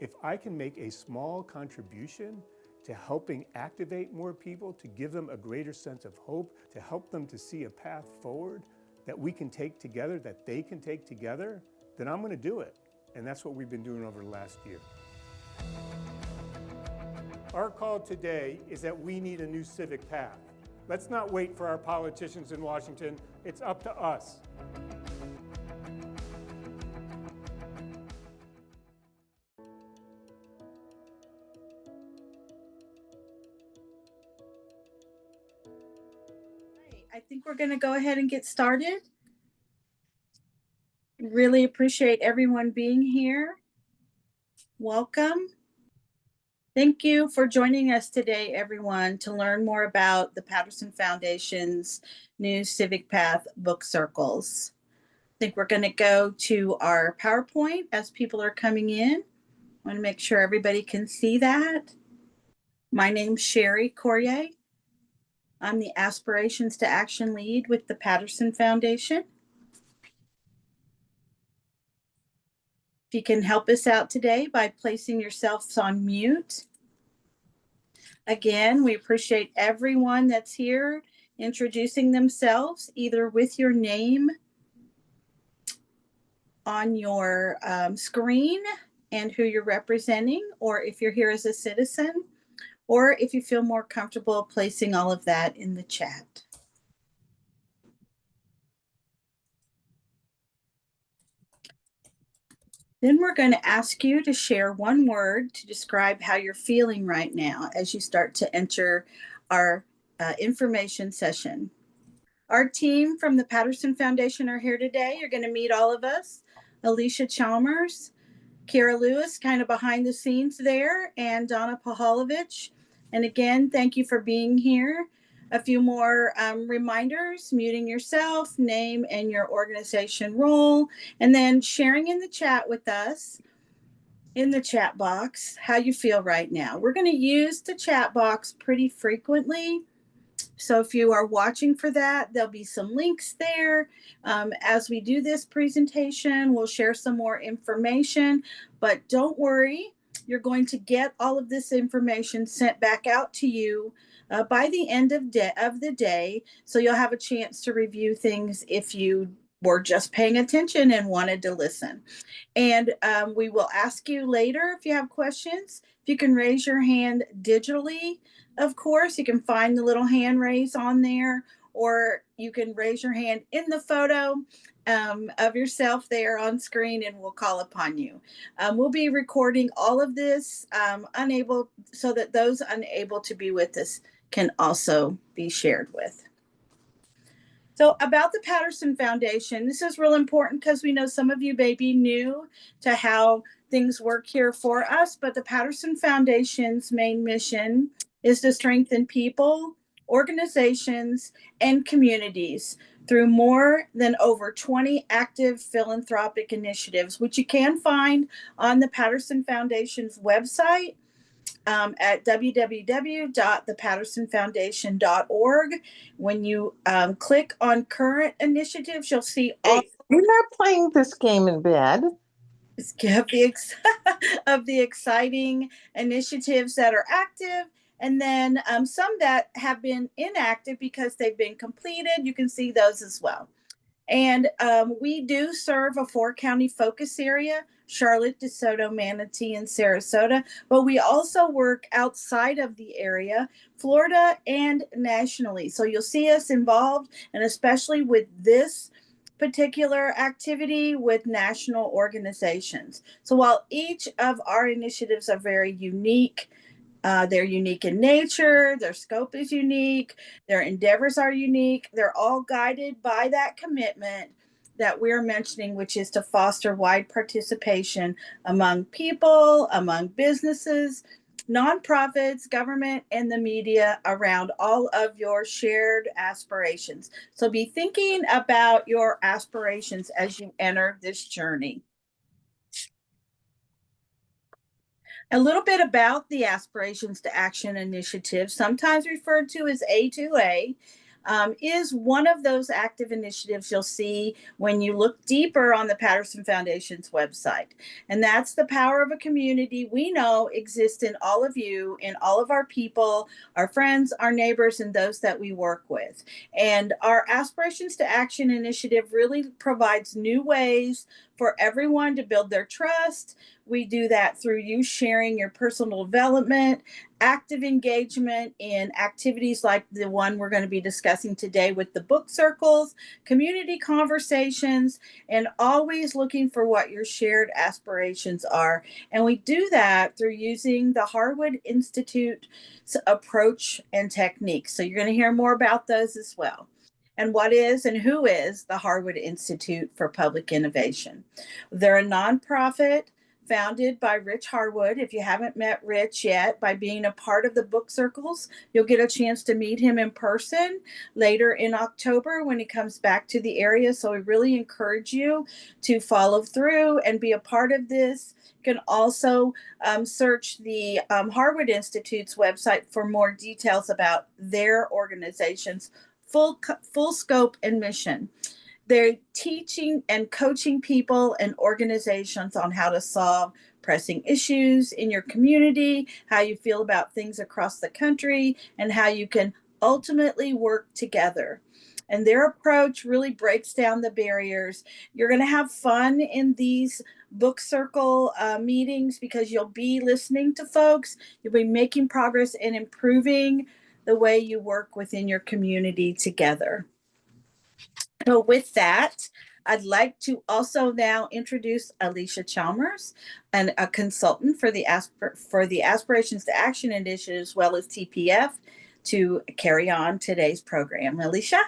if I can make a small contribution to helping activate more people, to give them a greater sense of hope, to help them to see a path forward that we can take together, that they can take together, then I'm going to do it. And that's what we've been doing over the last year. Our call today is that we need a new civic path. Let's not wait for our politicians in Washington. It's up to us. I think we're going to go ahead and get started. Really appreciate everyone being here. Welcome. Thank you for joining us today, everyone, to learn more about the Patterson Foundation's new Civic Path book circles. I think we're going to go to our PowerPoint as people are coming in. I want to make sure everybody can see that. My name's Sherry Corrier. I'm the Aspirations to Action lead with the Patterson Foundation. If you can help us out today by placing yourselves on mute. Again, we appreciate everyone that's here introducing themselves, either with your name on your screen and who you're representing, or if you're here as a citizen, or if you feel more comfortable placing all of that in the chat. Then we're going to ask you to share one word to describe how you're feeling right now as you start to enter our information session. Our team from the Patterson Foundation are here today. You're going to meet all of us. Alicia Chalmers, Kara Lewis, kind of behind the scenes there, and Donna Paholovich. And again, thank you for being here. A few more reminders: muting yourself, name and your organization role, and then sharing in the chat with us, in the chat box, how you feel right now. We're going to use the chat box pretty frequently. So if you are watching for that, there'll be some links there. As we do this presentation, we'll share some more information, but don't worry, you're going to get all of this information sent back out to you by the end of the day. So you'll have a chance to review things if you were just paying attention and wanted to listen. And we will ask you later if you have questions. If you can raise your hand digitally, of course, you can find the little hand raise on there, or you can raise your hand in the photo of yourself there on screen, and we'll call upon you. We'll be recording all of this so that those unable to be with us can also be shared with. So about the Patterson Foundation, this is real important because we know some of you may be new to how things work here for us, but the Patterson Foundation's main mission is to strengthen people, organizations, and communities through more than over 20 active philanthropic initiatives, which you can find on the Patterson Foundation's website at www.thepattersonfoundation.org. When you click on current initiatives, you'll see all. Hey, you're not playing this game in bed. Of the exciting initiatives that are active, and then some that have been inactive because they've been completed. You can see those as well. And we do serve a 4-county focus area: Charlotte, DeSoto, Manatee, and Sarasota. But we also work outside of the area, Florida, and nationally. So you'll see us involved, and especially with this particular activity, with national organizations. So while each of our initiatives are very unique, they're unique in nature, their scope is unique, their endeavors are unique, they're all guided by that commitment that we're mentioning, which is to foster wide participation among people, among businesses, nonprofits, government, and the media around all of your shared aspirations. So be thinking about your aspirations as you enter this journey. A little bit about the Aspirations to Action initiative, sometimes referred to as A2A. is one of those active initiatives you'll see when you look deeper on the Patterson Foundation's website. And that's the power of a community we know exists in all of you, in all of our people, our friends, our neighbors, and those that we work with. And our Aspirations to Action initiative really provides new ways for everyone to build their trust. We do that through you sharing your personal development, active engagement in activities like the one we're going to be discussing today with the book circles, community conversations, and always looking for what your shared aspirations are. And we do that through using the Harwood Institute's approach and techniques. So you're going to hear more about those as well. And what is and who is the Harwood Institute for Public Innovation? They're a nonprofit founded by Rich Harwood. If you haven't met Rich yet, by being a part of the book circles, you'll get a chance to meet him in person later in October when he comes back to the area. So we really encourage you to follow through and be a part of this. You can also search the Harwood Institute's website for more details about their organization's full scope and mission. They're teaching and coaching people and organizations on how to solve pressing issues in your community, how you feel about things across the country, and how you can ultimately work together. And their approach really breaks down the barriers. You're going to have fun in these book circle meetings because you'll be listening to folks. You'll be making progress and improving the way you work within your community together. So with that, I'd like to also now introduce Alicia Chalmers, a consultant for the Aspirations to Action Initiative, as well as TPF, to carry on today's program. Alicia?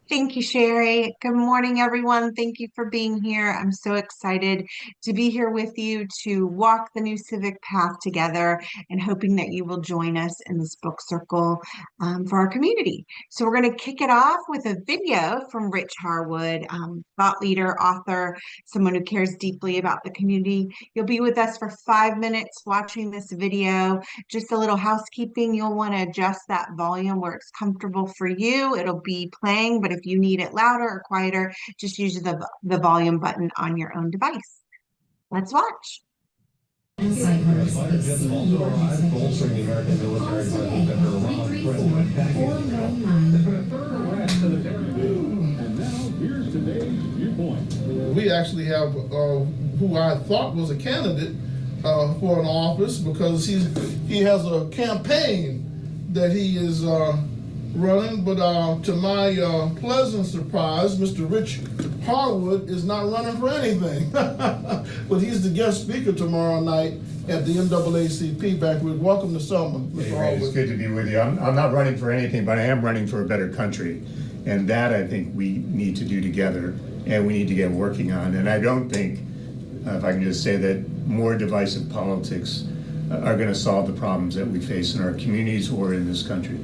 Thank you, Sherry. Good morning, everyone. Thank you for being here. I'm so excited to be here with you to walk the new Civic Path together and hoping that you will join us in this book circle for our community. So we're going to kick it off with a video from Rich Harwood, thought leader, author, someone who cares deeply about the community. You'll be with us for 5 minutes watching this video. Just a little housekeeping. You'll want to adjust that volume where it's comfortable for you. It'll be playing, but if you need it louder or quieter, just use the volume button on your own device. Let's watch. We actually have who I thought was a candidate for an office because he has a campaign that he is running, but to my pleasant surprise, Mr. Rich Harwood is not running for anything. But he's the guest speaker tomorrow night at the NAACP banquet. Welcome to Selma, Mr. Harwood. It's good to be with you. I'm not running for anything, but I am running for a better country. And that I think we need to do together, and we need to get working on. And I don't think, if I can just say that, more divisive politics are going to solve the problems that we face in our communities or in this country.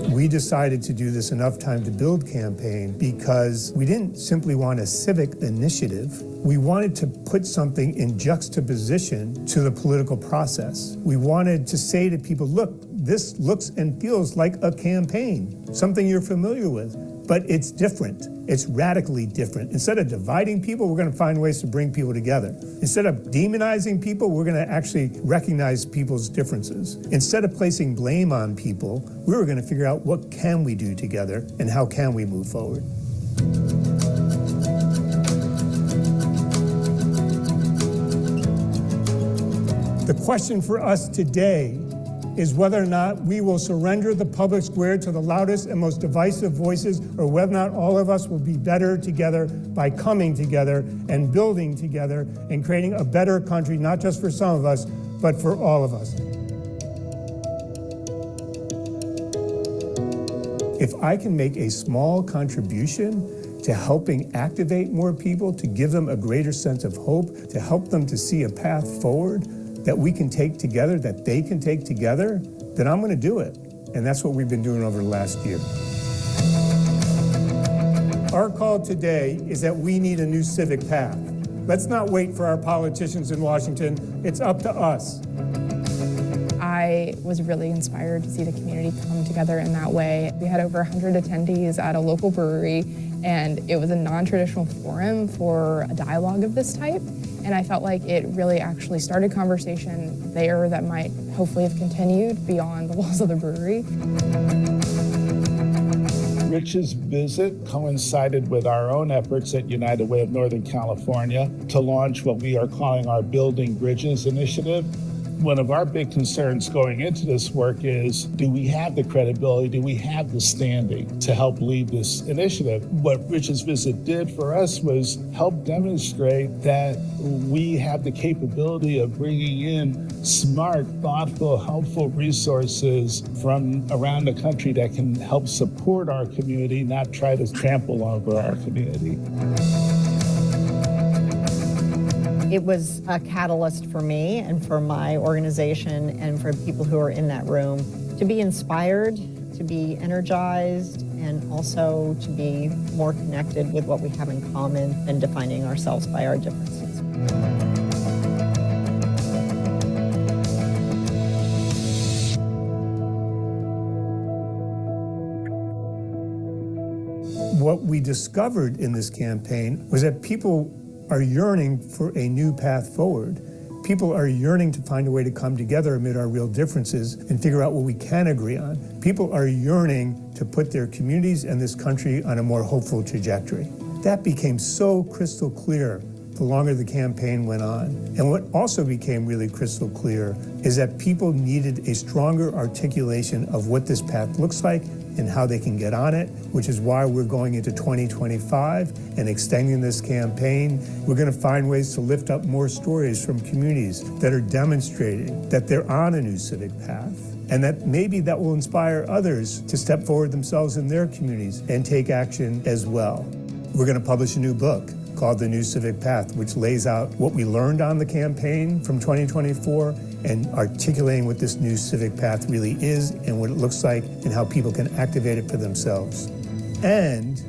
We decided to do this Enough Time to Build campaign because we didn't simply want a civic initiative. We wanted to put something in juxtaposition to the political process. We wanted to say to people, look, this looks and feels like a campaign, something you're familiar with, but it's different. It's radically different. Instead of dividing people, we're going to find ways to bring people together. Instead of demonizing people, we're going to actually recognize people's differences. Instead of placing blame on people, we were going to figure out what can we do together and how can we move forward. The question for us today is whether or not we will surrender the public square to the loudest and most divisive voices, or whether or not all of us will be better together by coming together and building together and creating a better country, not just for some of us, but for all of us. If I can make a small contribution to helping activate more people, to give them a greater sense of hope, to help them to see a path forward that we can take together, that they can take together, then I'm going to do it. And that's what we've been doing over the last year. Our call today is that we need a new civic path. Let's not wait for our politicians in Washington. It's up to us. I I was really inspired to see the community come together in that way. We had over 100 attendees at a local brewery, and it was a non-traditional forum for a dialogue of this type. And I felt like it really actually started conversation there that might hopefully have continued beyond the walls of the brewery. Rich's visit coincided with our own efforts at United Way of Northern California to launch what we are calling our Building Bridges initiative. One of our big concerns going into this work is, do we have the credibility, do we have the standing to help lead this initiative? What Rich's visit did for us was help demonstrate that we have the capability of bringing in smart, thoughtful, helpful resources from around the country that can help support our community, not try to trample over our community. It was a catalyst for me and for my organization and for people who are in that room to be inspired, to be energized, and also to be more connected with what we have in common and defining ourselves by our differences. What we discovered in this campaign was that people are yearning for a new path forward. People are yearning to find a way to come together amid our real differences and figure out what we can agree on. People are yearning to put their communities and this country on a more hopeful trajectory. That became so crystal clear the longer the campaign went on. And what also became really crystal clear is that people needed a stronger articulation of what this path looks like and how they can get on it, which is why we're going into 2025 and extending this campaign. We're going to find ways to lift up more stories from communities that are demonstrating that they're on a new civic path, and that maybe that will inspire others to step forward themselves in their communities and take action as well. We're going to publish a new book called The New Civic Path, which lays out what we learned on the campaign from 2024 and articulating what this new civic path really is and what it looks like and how people can activate it for themselves. And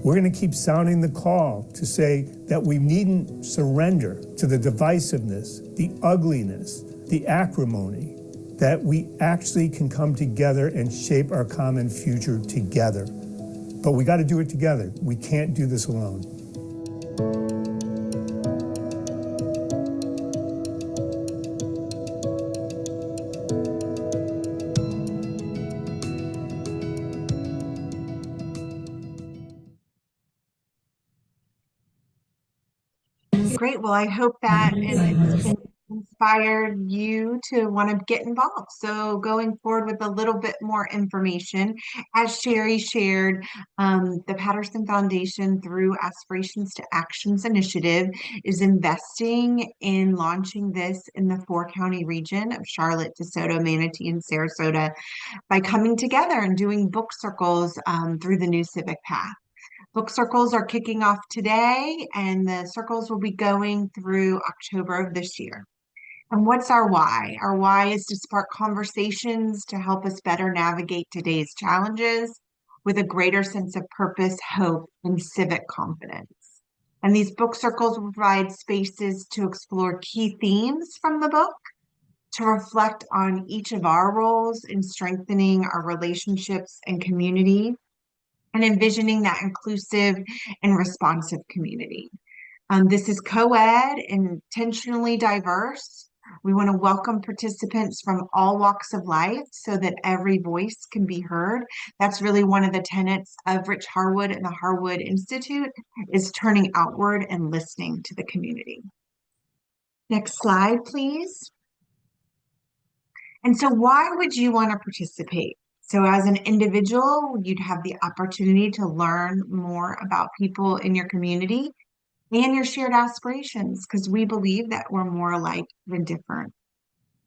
we're going to keep sounding the call to say that we needn't surrender to the divisiveness, the ugliness, the acrimony, that we actually can come together and shape our common future together. But we got to do it together. We can't do this alone. Great. Well, I hope that inspired you to want to get involved. So going forward with a little bit more information, as Sherry shared, the Patterson Foundation through Aspirations to Actions initiative is investing in launching this in the 4-county region of Charlotte, DeSoto, Manatee, and Sarasota by coming together and doing book circles through the New Civic Path. Book circles are kicking off today, and the circles will be going through October of this year. And what's our why? Our why is to spark conversations to help us better navigate today's challenges with a greater sense of purpose, hope, and civic confidence. And these book circles will provide spaces to explore key themes from the book, to reflect on each of our roles in strengthening our relationships and community, and envisioning that inclusive and responsive community. This is co-ed, intentionally diverse. We want to welcome participants from all walks of life so that every voice can be heard. That's really one of the tenets of Rich Harwood and the Harwood Institute, is turning outward and listening to the community. Next slide, please. And so why would you want to participate? So as an individual, you'd have the opportunity to learn more about people in your community and your shared aspirations, because we believe that we're more alike than different.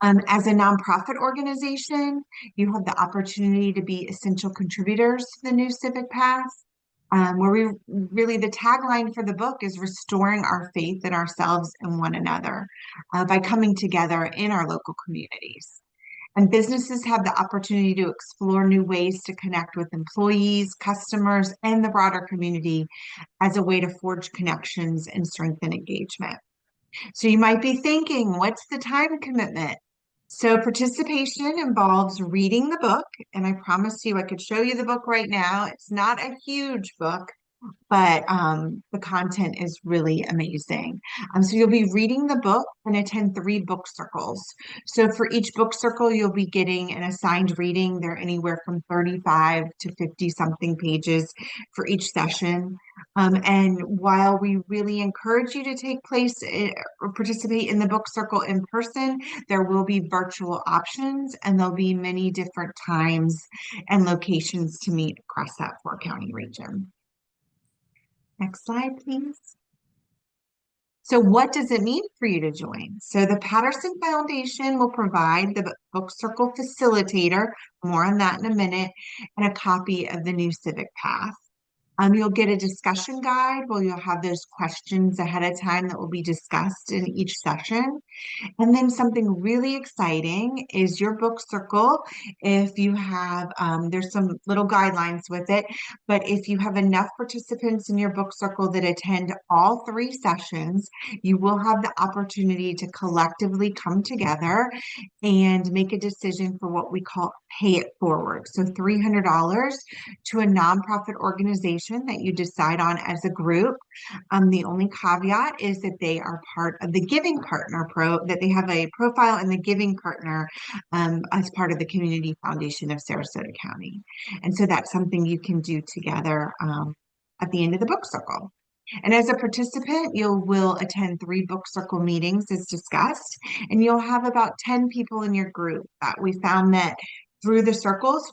As a nonprofit organization, you have the opportunity to be essential contributors to the New Civic Path, where the tagline for the book is restoring our faith in ourselves and one another by coming together in our local communities. And businesses have the opportunity to explore new ways to connect with employees, customers, and the broader community as a way to forge connections and strengthen engagement. So you might be thinking, what's the time commitment? So participation involves reading the book, and I promise you I could show you the book right now. It's not a huge book, but the content is really amazing. So you'll be reading the book and attend 3 book circles. So for each book circle, you'll be getting an assigned reading. They're anywhere from 35 to 50 something pages for each session. And while we really encourage you to take place or participate in the book circle in person, there will be virtual options, and there'll be many different times and locations to meet across that 4-county region. Next slide, please. So what does it mean for you to join? So the Patterson Foundation will provide the book circle facilitator, more on that in a minute, and a copy of the new Civic Path. You'll get a discussion guide where you'll have those questions ahead of time that will be discussed in each session. And then something really exciting is your book circle. If you have, there's some little guidelines with it, but if you have enough participants in your book circle that attend all 3 sessions, you will have the opportunity to collectively come together and make a decision for what we call pay it forward. So $300 to a nonprofit organization that you decide on as a group. The only caveat is that they are part of the Giving Partner that they have a profile in the Giving Partner as part of the Community Foundation of Sarasota County. And so that's something you can do together at the end of the book circle. And as a participant, you will attend 3 book circle meetings as discussed, and you'll have about 10 people in your group. We found that through the circles,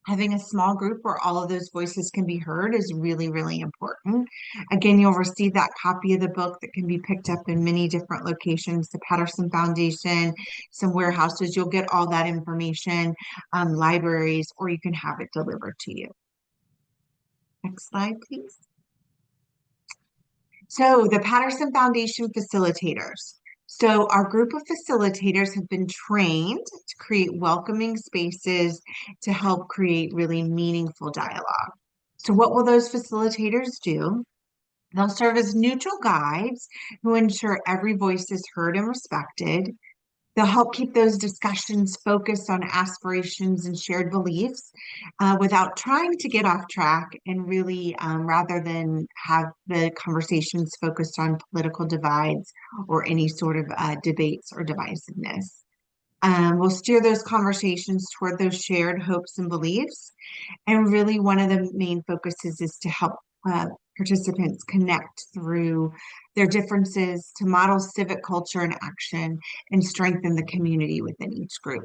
having a small group where all of those voices can be heard is really, really important. Again, you'll receive that copy of the book that can be picked up in many different locations, the Patterson Foundation, some warehouses. You'll get all that information, libraries, or you can have it delivered to you. Next slide, please. So the Patterson Foundation facilitators. So our group of facilitators have been trained to create welcoming spaces to help create really meaningful dialogue. So what will those facilitators do? They'll serve as neutral guides who ensure every voice is heard and respected. They'll help keep those discussions focused on aspirations and shared beliefs without trying to get off track, and really rather than have the conversations focused on political divides or any sort of debates or divisiveness. We'll steer those conversations toward those shared hopes and beliefs. And really one of the main focuses is to help participants connect through their differences to model civic culture and action and strengthen the community within each group.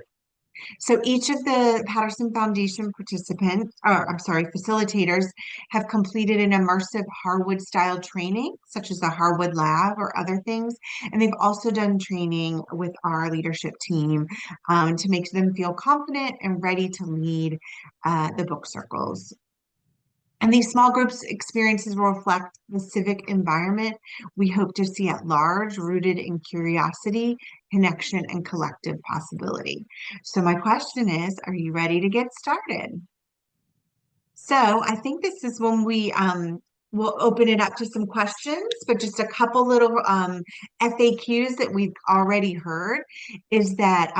So each of the Patterson Foundation facilitators have completed an immersive Harwood style training, such as the Harwood Lab or other things. And they've also done training with our leadership team to make them feel confident and ready to lead the book circles. And these small groups experiences will reflect the civic environment we hope to see at large, rooted in curiosity, connection, and collective possibility. So my question is, are you ready to get started? So I think this is when we'll open it up to some questions, but just a couple little FAQs that we've already heard is that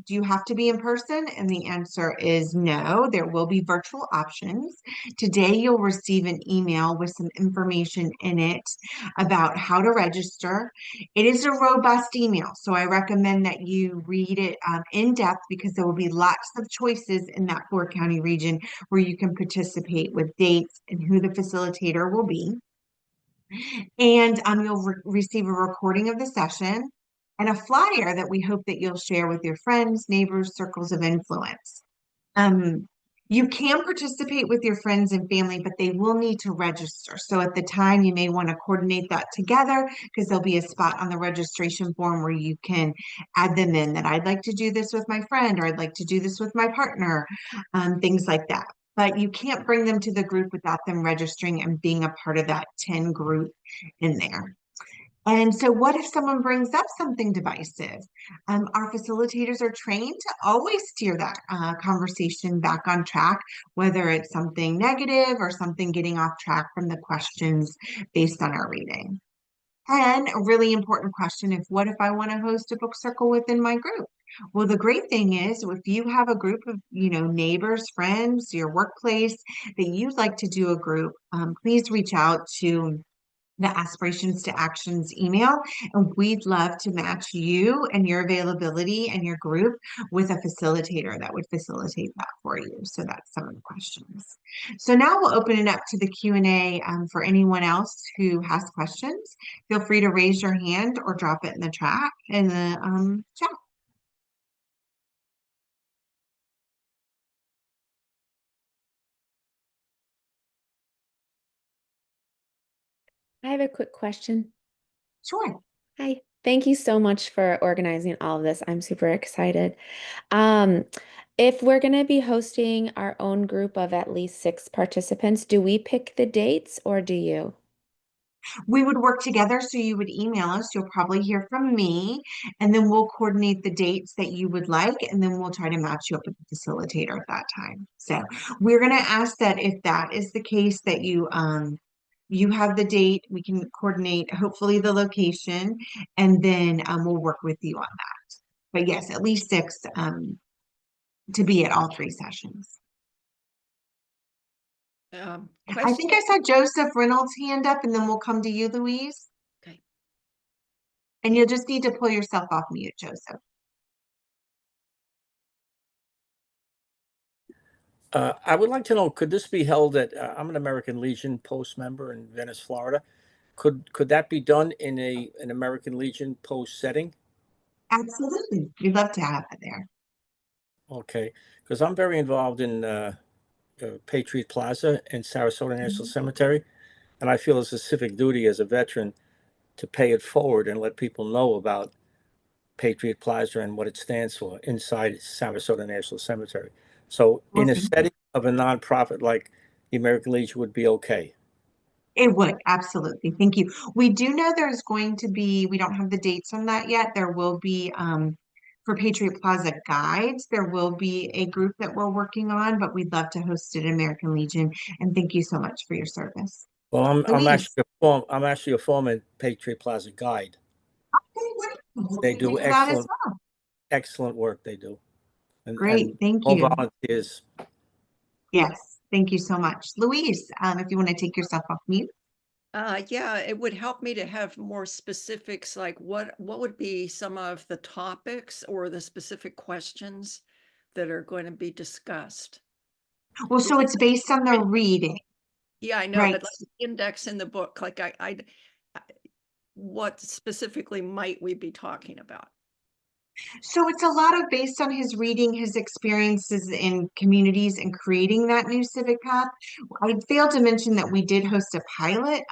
do you have to be in person? And the answer is no, there will be virtual options. Today you'll receive an email with some information in it about how to register. It is a robust email, so I recommend that you read it in depth, because there will be lots of choices in that 4-county region where you can participate with dates and who the facilitator will be. And you'll receive a recording of the session and a flyer that we hope that you'll share with your friends, neighbors, circles of influence. You can participate with your friends and family, but they will need to register. So at the time, you may want to coordinate that together, because there'll be a spot on the registration form where you can add them in, that I'd like to do this with my friend, or I'd like to do this with my partner, things like that. But you can't bring them to the group without them registering and being a part of that 10 group in there. And so what if someone brings up something divisive? Our facilitators are trained to always steer that conversation back on track, whether it's something negative or something getting off track from the questions based on our reading. And a really important question what if I want to host a book circle within my group? Well, the great thing is if you have a group of, neighbors, friends, your workplace that you'd like to do a group, please reach out to the Aspirations to Actions email, and we'd love to match you and your availability and your group with a facilitator that would facilitate that for you. So that's some of the questions. So now we'll open it up to the Q&A for anyone else who has questions. Feel free to raise your hand or drop it in the chat. I have a quick question. Sure. Hi. Thank you so much for organizing all of this. I'm super excited. Um, if we're going to be hosting our own group of at least 6 participants, do we pick the dates or do you? We would work together, so you would email us. You'll probably hear from me, and then we'll coordinate the dates that you would like, and then we'll try to match you up with the facilitator at that time. So we're going to ask that if that is the case, that you have the date, we can coordinate hopefully the location, and then we'll work with you on that. But yes, at least 6 to be at all 3 sessions. I think I saw Joseph Reynolds' hand up, and then we'll come to you, Louise. Okay. And you'll just need to pull yourself off mute, Joseph. I would like to know, could this be held at, I'm an American Legion post member in Venice, Florida. Could that be done in an American Legion post setting? Absolutely. We'd love to have it there. Okay, because I'm very involved in Patriot Plaza and Sarasota National Cemetery, and I feel it's a civic duty as a veteran to pay it forward and let people know about Patriot Plaza and what it stands for inside Sarasota National Cemetery. So in a setting of a nonprofit like the American Legion would be okay. It would, absolutely. Thank you. We do know there's going to be, we don't have the dates on that yet. There will be, for Patriot Plaza guides, there will be a group that we're working on, but we'd love to host it at American Legion. And thank you so much for your service. Well, Louise. I'm actually a former Patriot Plaza guide. They do excellent work. They do. Great, thank all you. volunteers. Yes, thank you so much. Louise, if you want to take yourself off mute. Yeah, it would help me to have more specifics, like what would be some of the topics or the specific questions that are going to be discussed. Well, so it's based on the reading. Yeah, I know, right. But like the index in the book, like what specifically might we be talking about? So it's a lot of based on his reading, his experiences in communities and creating that new civic path. I failed to mention that we did host a pilot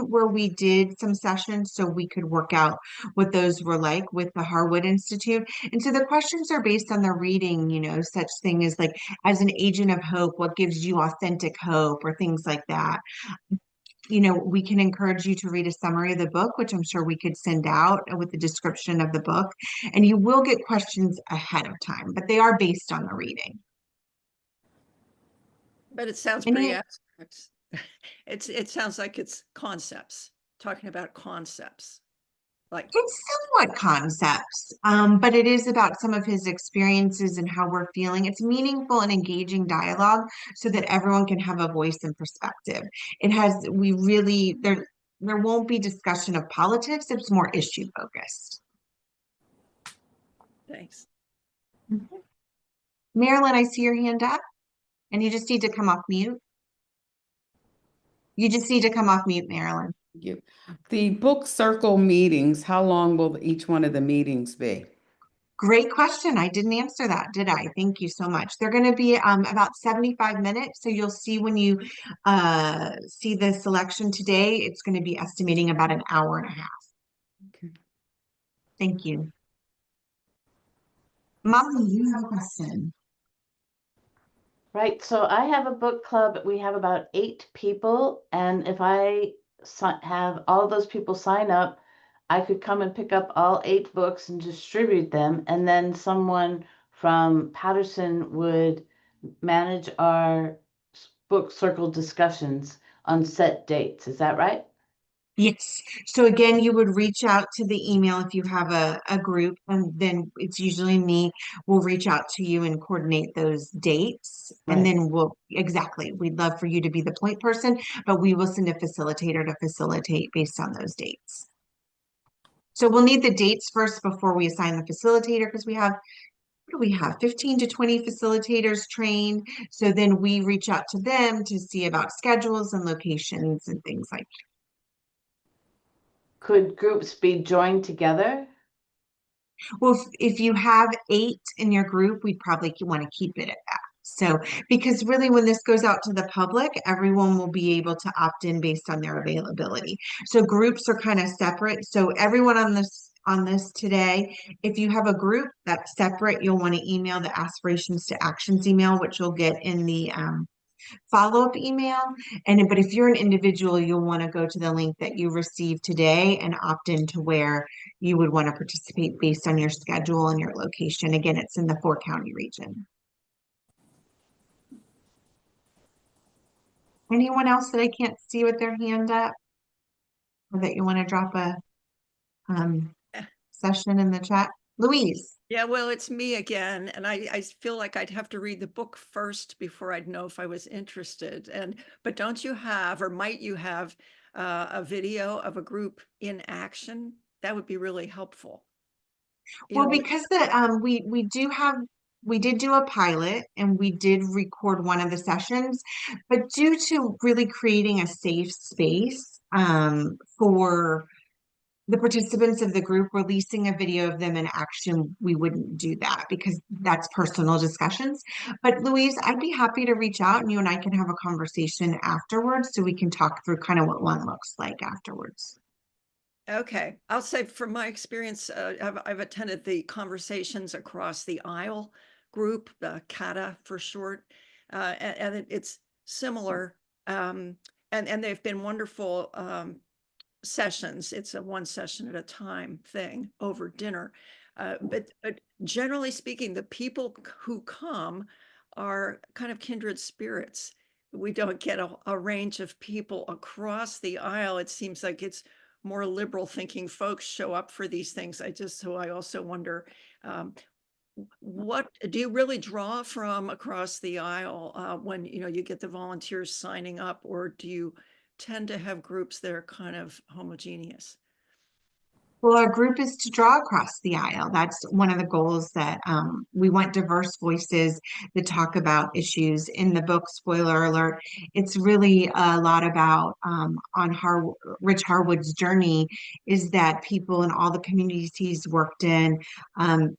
where we did some sessions so we could work out what those were like with the Harwood Institute. And so the questions are based on the reading, such thing as like, as an agent of hope, what gives you authentic hope or things like that. We can encourage you to read a summary of the book, which I'm sure we could send out with the description of the book. And you will get questions ahead of time, but they are based on the reading. But it sounds pretty abstract. It sounds like it's concepts, talking about concepts. Like it's somewhat concepts, but it is about some of his experiences and how we're feeling. It's meaningful and engaging dialogue so that everyone can have a voice and perspective. There won't be discussion of politics. It's more issue focused. Thanks. Mm-hmm. Marilyn, I see your hand up and you just need to come off mute. You just need to come off mute, Marilyn. You. The book circle meetings, how long will each one of the meetings be? Great question. I didn't answer that, did I? Thank you so much. They're going to be about 75 minutes. So you'll see when you see the selection today, it's going to be estimating about an hour and a half. Okay. Thank you. Molly, you have a question. Right. So I have a book club. We have about 8 people. And if I have all those people sign up, I could come and pick up all 8 books and distribute them. And then someone from Patterson would manage our book circle discussions on set dates. Is that right? Yes. So again, you would reach out to the email if you have a group, and then it's usually me. We'll reach out to you and coordinate those dates. And then we'd love for you to be the point person, but we will send a facilitator to facilitate based on those dates. So we'll need the dates first before we assign the facilitator, because we have 15 to 20 facilitators trained. So then we reach out to them to see about schedules and locations and things like that. Could groups be joined together? Well, if you have 8 in your group, we'd probably want to keep it at that. So, because really when this goes out to the public, everyone will be able to opt in based on their availability. So groups are kind of separate. So everyone on this today, if you have a group that's separate, you'll want to email the Aspirations to Actions email, which you'll get in the follow-up email. But if you're an individual, you'll want to go to the link that you received today and opt into where you would want to participate based on your schedule and your location. Again, it's in the 4-county region. Anyone else that I can't see with their hand up, or that you want to drop a session in the chat? Louise. Yeah, well, it's me again, and I feel like I'd have to read the book first before I'd know if I was interested. But don't you have, or might you have, a video of a group in action? That would be really helpful. Well, because we did do a pilot and we did record one of the sessions, but due to really creating a safe space for the participants of the group, releasing a video of them in action, we wouldn't do that because that's personal discussions. But Louise, I'd be happy to reach out and you and I can have a conversation afterwards so we can talk through kind of what one looks like afterwards. Okay, I'll say from my experience, I've attended the Conversations Across the Aisle group, CATA for short, and it's similar, and they've been wonderful sessions. It's a one session at a time thing over dinner. But generally speaking, the people who come are kind of kindred spirits. We don't get a range of people across the aisle. It seems like it's more liberal thinking folks show up for these things. I also wonder, what do you really draw from across the aisle when you get the volunteers signing up, or do you tend to have groups that are kind of homogeneous? Well, our group is to draw across the aisle. That's one of the goals, that we want diverse voices that talk about issues. In the book, spoiler alert, it's really a lot about Rich Harwood's journey, is that people in all the communities he's worked in,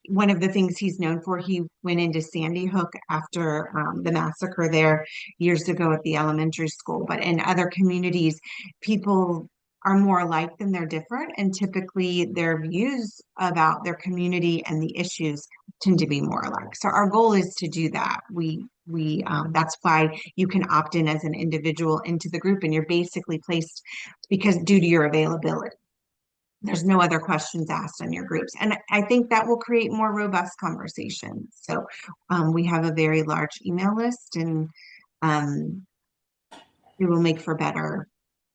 one of the things he's known for, he went into Sandy Hook after the massacre there years ago at the elementary school. But in other communities, people are more alike than they're different, and typically their views about their community and the issues tend to be more alike. So our goal is to do that. That's why you can opt in as an individual into the group, and you're basically placed because due to your availability. There's no other questions asked on your groups, and I think that will create more robust conversations. So we have a very large email list, and it will make for better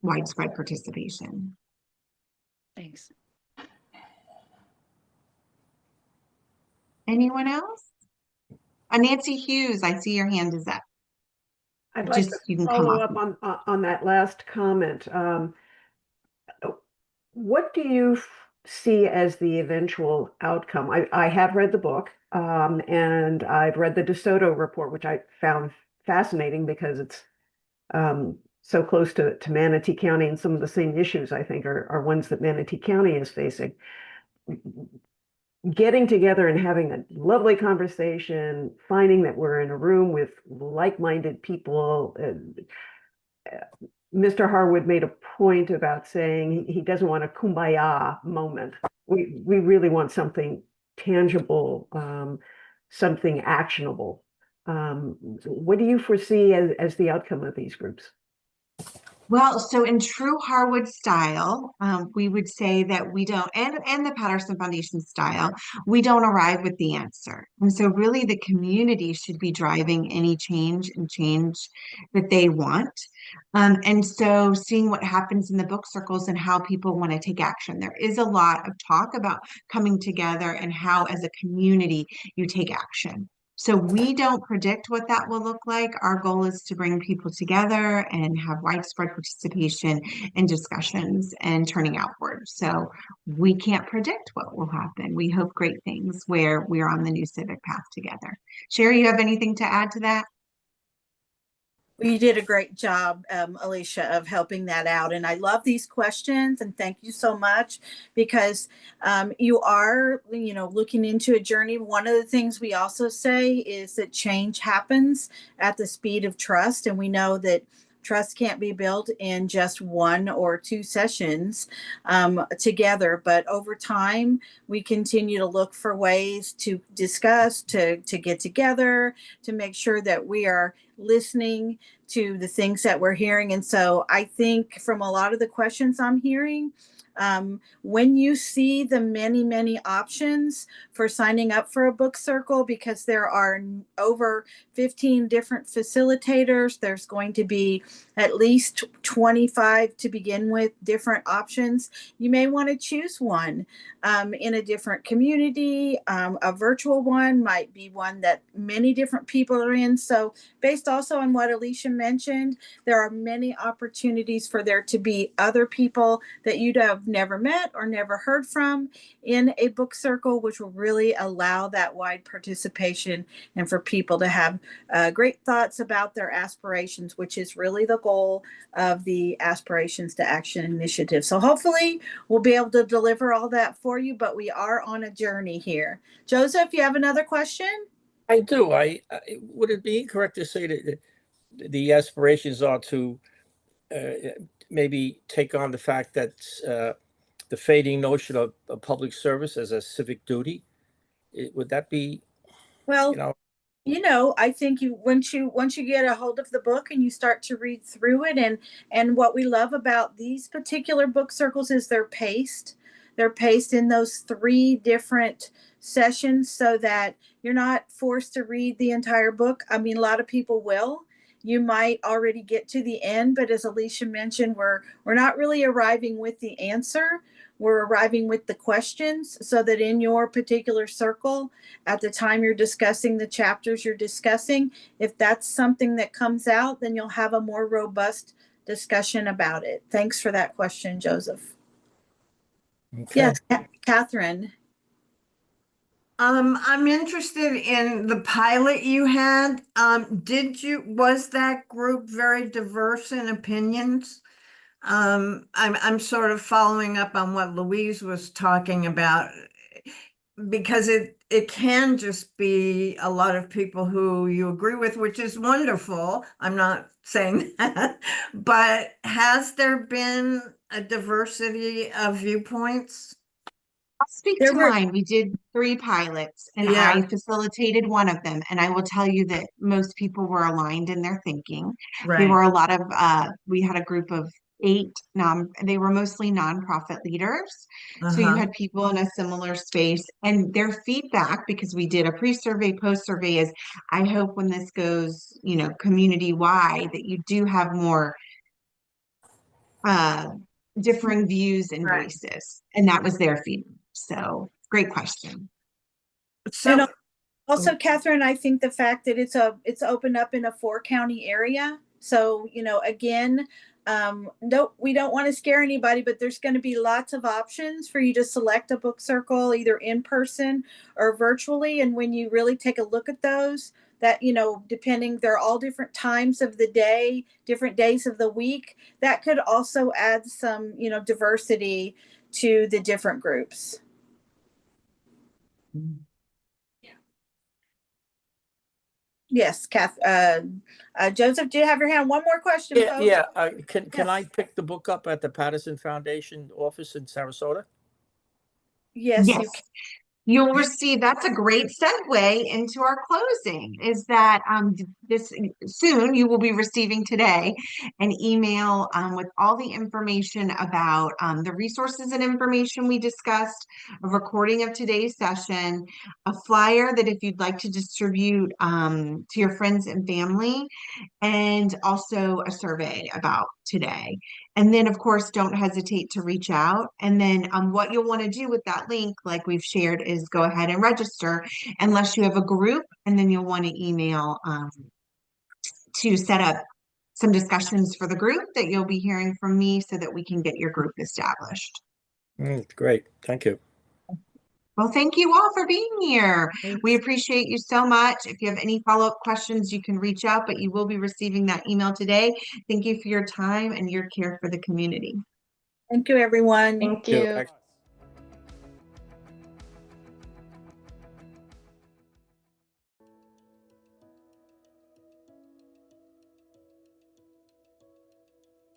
widespread participation. Thanks. Anyone else? Nancy Hughes, I see your hand is up. I'd like to follow up on that last comment. What do you see as the eventual outcome? I have read the book, and I've read the DeSoto report, which I found fascinating because it's so close to Manatee County, and some of the same issues, I think, are ones that Manatee County is facing. Getting together and having a lovely conversation, finding that we're in a room with like-minded people. Mr. Harwood made a point about saying he doesn't want a kumbaya moment. We really want something tangible, something actionable. What do you foresee as the outcome of these groups? Well, so in true Harwood style, we would say that we don't, and the Patterson Foundation style, we don't arrive with the answer. And so really the community should be driving any change and change that they want. And so seeing what happens in the book circles and how people want to take action. There is a lot of talk about coming together and how as a community you take action. So we don't predict what that will look like. Our goal is to bring people together and have widespread participation in discussions and turning outward. So we can't predict what will happen. We hope great things where we're on the new civic path together. Sherry, you have anything to add to that? Well, you did a great job, Alicia, of helping that out. And I love these questions, and thank you so much, because you are, looking into a journey. One of the things we also say is that change happens at the speed of trust. And we know that trust can't be built in just 1 or 2 sessions together, but over time, we continue to look for ways to discuss, to get together, to make sure that we are listening to the things that we're hearing. And so I think from a lot of the questions I'm hearing, when you see the many, many options for signing up for a book circle, because there are over 15 different facilitators, there's going to be at least 25 to begin with different options. You may want to choose one in a different community. A virtual one might be one that many different people are in. So based also on what Alicia mentioned, there are many opportunities for there to be other people that you'd have never met or never heard from in a book circle, which will really allow that wide participation and for people to have great thoughts about their aspirations, which is really the goal of the Aspirations to Action initiative. So hopefully we'll be able to deliver all that for you, but we are on a journey here. Joseph, you have another question? I do. Would it be incorrect to say that the aspirations are to maybe take on the fact that the fading notion of public service as a civic duty? Would that be, Well, I think once you get a hold of the book and you start to read through it, and what we love about these particular book circles is they're paced. They're paced in those 3 different sessions so that you're not forced to read the entire book. I mean, a lot of people will. You might already get to the end, but as Alicia mentioned, we're not really arriving with the answer. We're arriving with the questions so that in your particular circle, at the time you're discussing the chapters you're discussing, if that's something that comes out, then you'll have a more robust discussion about it. Thanks for that question, Joseph. Okay. Yes, Catherine. I'm interested in the pilot you had. Was that group very diverse in opinions? I'm sort of following up on what Louise was talking about, because it can just be a lot of people who you agree with, which is wonderful. I'm not saying that, but has there been a diversity of viewpoints? I'll speak to mine. We did 3 pilots and I facilitated one of them. And I will tell you that most people were aligned in their thinking. There were a lot of, we had a group of 8, they were mostly nonprofit leaders. So you had people in a similar space, and their feedback, because we did a pre-survey, post-survey, is I hope when this goes, community-wide, that you do have more differing views and voices. And that was their feedback. So great question. So also, Catherine, I think the fact that it's opened up in a 4-county area. So, again, we don't want to scare anybody, but there's going to be lots of options for you to select a book circle, either in person or virtually. And when you really take a look at those, that, depending, they're all different times of the day, different days of the week, that could also add some, diversity to the different groups. Yes, Joseph, do you have your hand? One more question, folks. Yeah. Can I pick the book up at the Patterson Foundation office in Sarasota? Yes, you can. You'll receive, that's a great segue into our closing, is that this soon you will be receiving today an email with all the information about the resources and information we discussed, a recording of today's session, a flyer that if you'd like to distribute to your friends and family, and also a survey about today. And then, of course, don't hesitate to reach out. And then what you'll want to do with that link, like we've shared, is go ahead and register unless you have a group. And then you'll want to email to set up some discussions for the group that you'll be hearing from me so that we can get your group established. Great. Thank you. Well, thank you all for being here. We appreciate you so much. If you have any follow-up questions, you can reach out, but you will be receiving that email today. Thank you for your time and your care for the community. Thank you, everyone. Thank you.